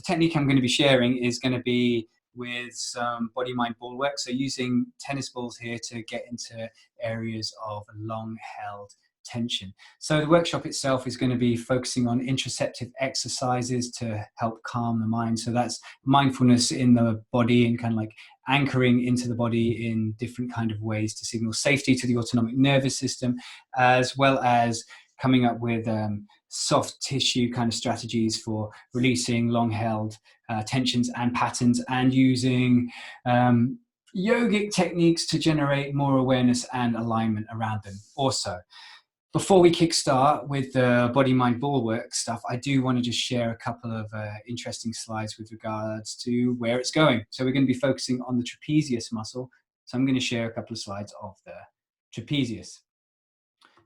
technique I'm going to be sharing is going to be with some body-mind ball work. So using tennis balls here to get into areas of long-held tension. So the workshop itself is going to be focusing on interoceptive exercises to help calm the mind. So that's mindfulness in the body and kind of like anchoring into the body in different kind of ways to signal safety to the autonomic nervous system, as well as coming up with soft tissue kind of strategies for releasing long-held tensions and patterns, and using yogic techniques to generate more awareness and alignment around them also. Before we kickstart with the body-mind ball work stuff, I do want to just share a couple of interesting slides with regards to where it's going. So we're going to be focusing on the trapezius muscle. So I'm going to share a couple of slides of the trapezius.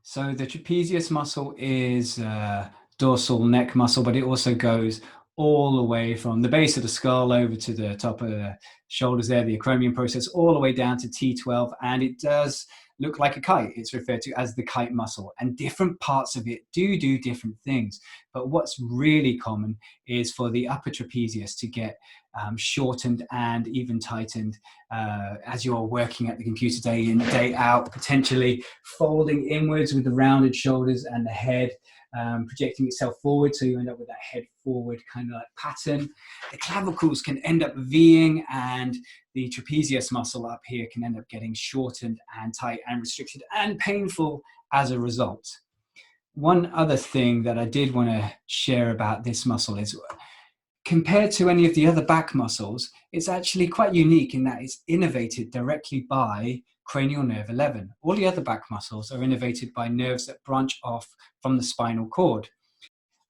So the trapezius muscle is a dorsal neck muscle, but it also goes all the way from the base of the skull over to the top of the shoulders there, the acromion process, all the way down to T12. And it does look like a kite. It's referred to as the kite muscle, and different parts of it do different things. But what's really common is for the upper trapezius to get shortened and even tightened as you're working at the computer day in, day out, potentially folding inwards with the rounded shoulders and the head projecting itself forward, so you end up with that head forward kind of like pattern. The clavicles can end up Ving, and the trapezius muscle up here can end up getting shortened and tight and restricted and painful as a result. One other thing that I did want to share about this muscle is, compared to any of the other back muscles, it's actually quite unique in that it's innervated directly by cranial nerve 11. All the other back muscles are innervated by nerves that branch off from the spinal cord.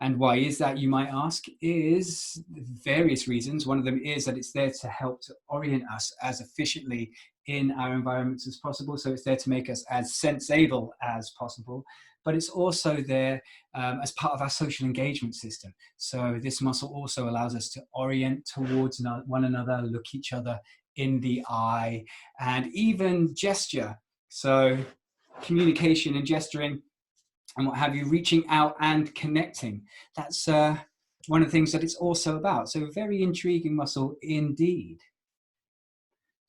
And why is that, you might ask? Is various reasons. One of them is that it's there to help to orient us as efficiently in our environments as possible. So it's there to make us as sense-able as possible. But it's also there as part of our social engagement system. So this muscle also allows us to orient towards one another, look each other in the eye, and even gesture. So communication and gesturing and what have you, reaching out and connecting. That's one of the things that it's also about. So a very intriguing muscle indeed.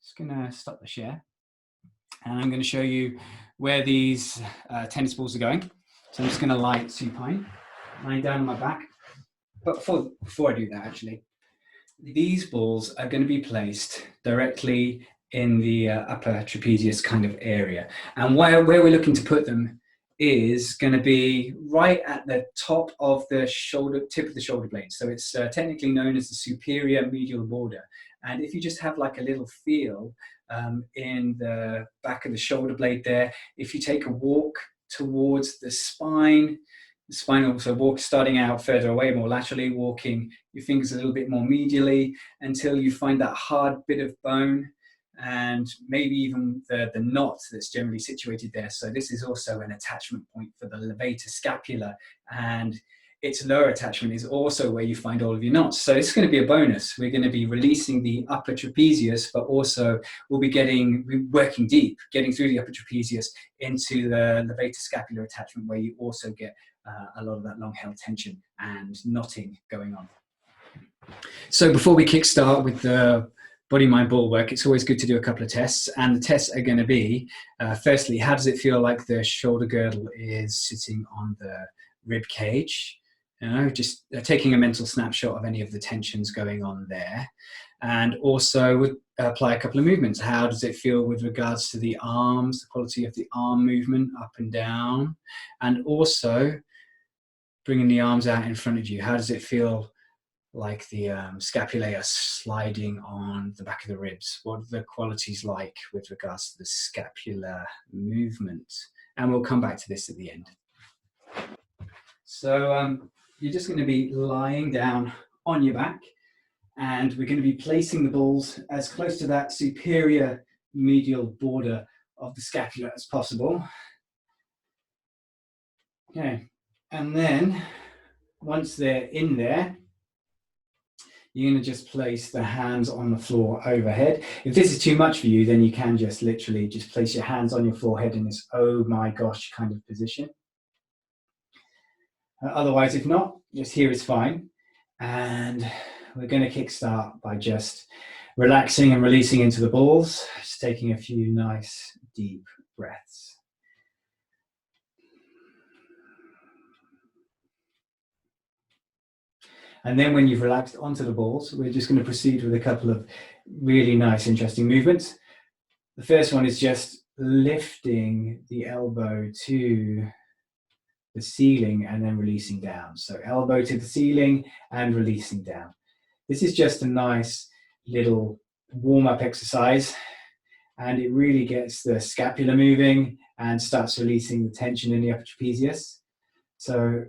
Just gonna stop the share. And I'm gonna show you where these tennis balls are going. So I'm just gonna lie supine, lying down on my back. But before I do that, actually, these balls are gonna be placed directly in the upper trapezius kind of area. And where we're looking to put them is going to be right at the top of the shoulder, tip of the shoulder blade. So it's technically known as the superior medial border. And if you just have like a little feel in the back of the shoulder blade there, if you take a walk towards the spine also walk, starting out further away, more laterally, walking your fingers a little bit more medially until you find that hard bit of bone, and maybe even the knot that's generally situated there. So this is also an attachment point for the levator scapula, and its lower attachment is also where you find all of your knots. So it's going to be a bonus. We're going to be releasing the upper trapezius, but also we'll be working deep, getting through the upper trapezius into the levator scapular attachment, where you also get a lot of that long-held tension and knotting going on. So before we kickstart with the body-mind ball work, it's always good to do a couple of tests, and the tests are going to be, firstly, how does it feel like the shoulder girdle is sitting on the rib cage? You know, just taking a mental snapshot of any of the tensions going on there. And also apply a couple of movements. How does it feel with regards to the arms, the quality of the arm movement up and down? And also bringing the arms out in front of you. How does it feel like the scapulae are sliding on the back of the ribs? What are the qualities like with regards to the scapular movement? And we'll come back to this at the end. So you're just going to be lying down on your back, and we're going to be placing the balls as close to that superior medial border of the scapula as possible. Okay, and then once they're in there, you're going to just place the hands on the floor overhead. If this is too much for you, then you can just literally just place your hands on your forehead in this oh my gosh kind of position. Otherwise, if not, just here is fine. And we're going to kickstart by just relaxing and releasing into the balls, just taking a few nice deep breaths. And then when you've relaxed onto the balls, we're just going to proceed with a couple of really nice, interesting movements. The first one is just lifting the elbow to the ceiling and then releasing down. So elbow to the ceiling and releasing down. This is just a nice little warm-up exercise, and it really gets the scapula moving and starts releasing the tension in the upper trapezius. So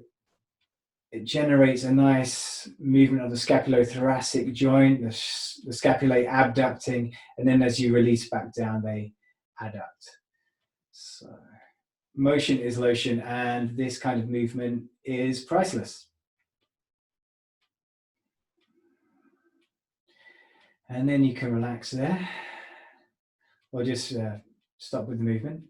it generates a nice movement of the scapulothoracic joint, the scapulae abducting, and then as you release back down, they adduct. So motion is lotion, and this kind of movement is priceless. And then you can relax there, or just stop with the movement.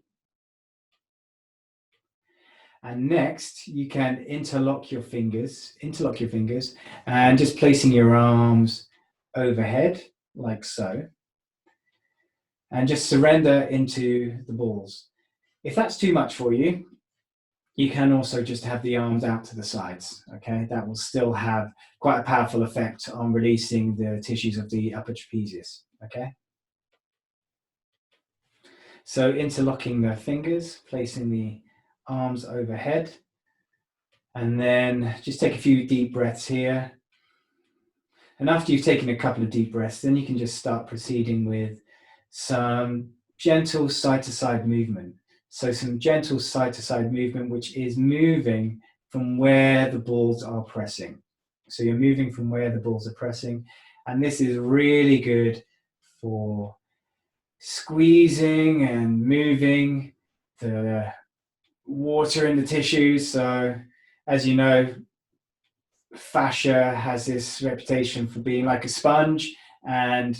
And next, you can interlock your fingers, and just placing your arms overhead, like so. And just surrender into the balls. If that's too much for you, you can also just have the arms out to the sides, okay? That will still have quite a powerful effect on releasing the tissues of the upper trapezius, okay? So interlocking the fingers, placing the arms overhead, and then just take a few deep breaths here. And after you've taken a couple of deep breaths, then you can just start proceeding with some gentle side-to-side movement. So some gentle side-to-side movement, which is moving from where the balls are pressing. So you're moving from where the balls are pressing. And this is really good for squeezing and moving the water in the tissues. So as you know, fascia has this reputation for being like a sponge, and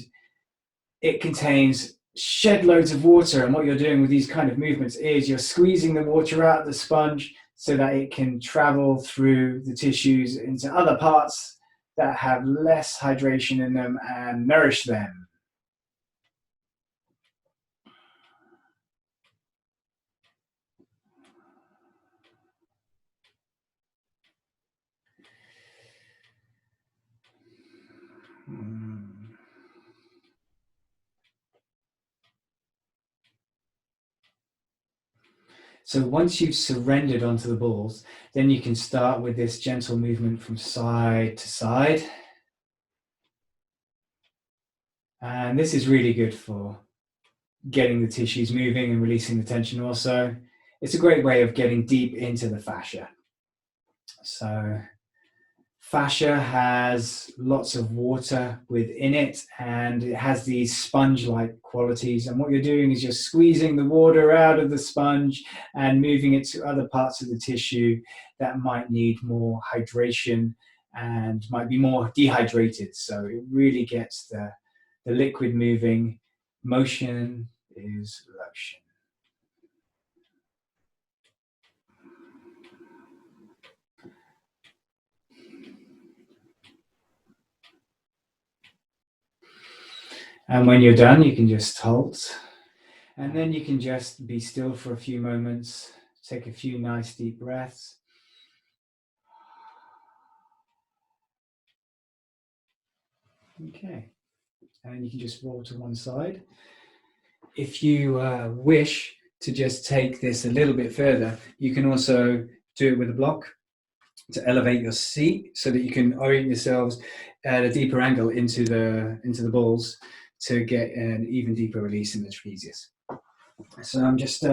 it contains shed loads of water. And what you're doing with these kind of movements is you're squeezing the water out of the sponge so that it can travel through the tissues into other parts that have less hydration in them and nourish them. So once you've surrendered onto the balls, then you can start with this gentle movement from side to side. And this is really good for getting the tissues moving and releasing the tension also. It's a great way of getting deep into the fascia. So fascia has lots of water within it, and it has these sponge-like qualities. And what you're doing is you're squeezing the water out of the sponge and moving it to other parts of the tissue that might need more hydration and might be more dehydrated. So it really gets the liquid moving. Motion is lotion. And when you're done, you can just halt. And then you can just be still for a few moments, take a few nice deep breaths. Okay, and you can just roll to one side. If you wish to just take this a little bit further, you can also do it with a block to elevate your seat so that you can orient yourselves at a deeper angle into the balls to get an even deeper release in the trapezius. So I'm just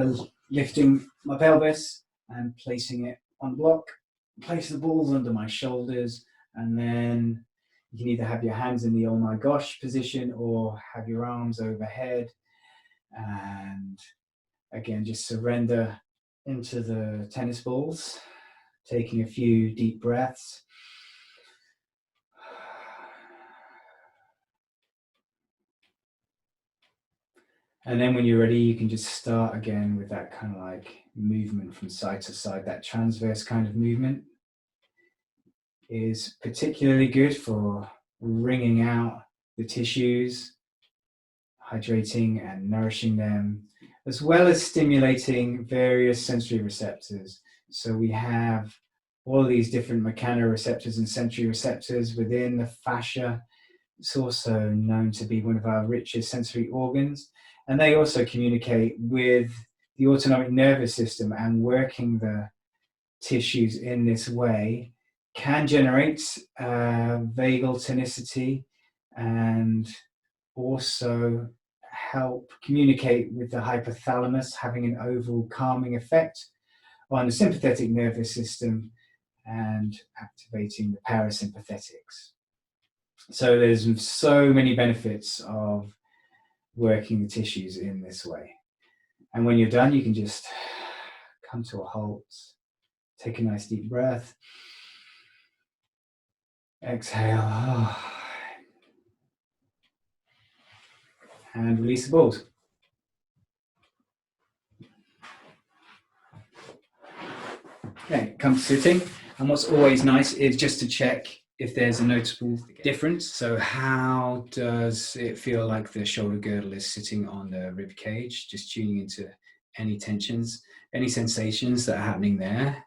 lifting my pelvis and placing it on block. Place the balls under my shoulders, and then you can either have your hands in the oh my gosh position or have your arms overhead. And again, just surrender into the tennis balls, taking a few deep breaths. And then when you're ready, you can just start again with that kind of like movement from side to side. That transverse kind of movement is particularly good for wringing out the tissues, hydrating and nourishing them, as well as stimulating various sensory receptors. So we have all of these different mechanoreceptors and sensory receptors within the fascia. It's also known to be one of our richest sensory organs, and they also communicate with the autonomic nervous system, and working the tissues in this way can generate vagal tonicity and also help communicate with the hypothalamus, having an overall calming effect on the sympathetic nervous system and activating the parasympathetics. So there's so many benefits of working the tissues in this way. And when you're done, you can just come to a halt, take a nice deep breath, exhale, and release the balls. Okay, come to sitting. And what's always nice is just to check if there's a noticeable difference. So how does it feel like the shoulder girdle is sitting on the rib cage? Just tuning into any tensions, any sensations that are happening there.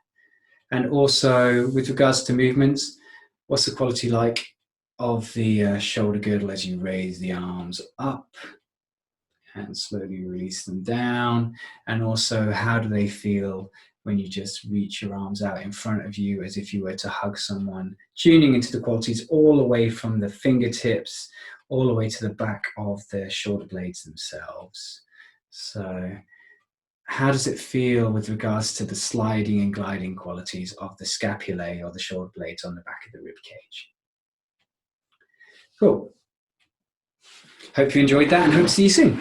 And also with regards to movements, what's the quality like of the shoulder girdle as you raise the arms up and slowly release them down? And also, how do they feel when you just reach your arms out in front of you as if you were to hug someone? Tuning into the qualities all the way from the fingertips all the way to the back of the shoulder blades themselves. So how does it feel with regards to the sliding and gliding qualities of the scapulae or the shoulder blades on the back of the rib cage? Cool. Hope you enjoyed that and hope to see you soon.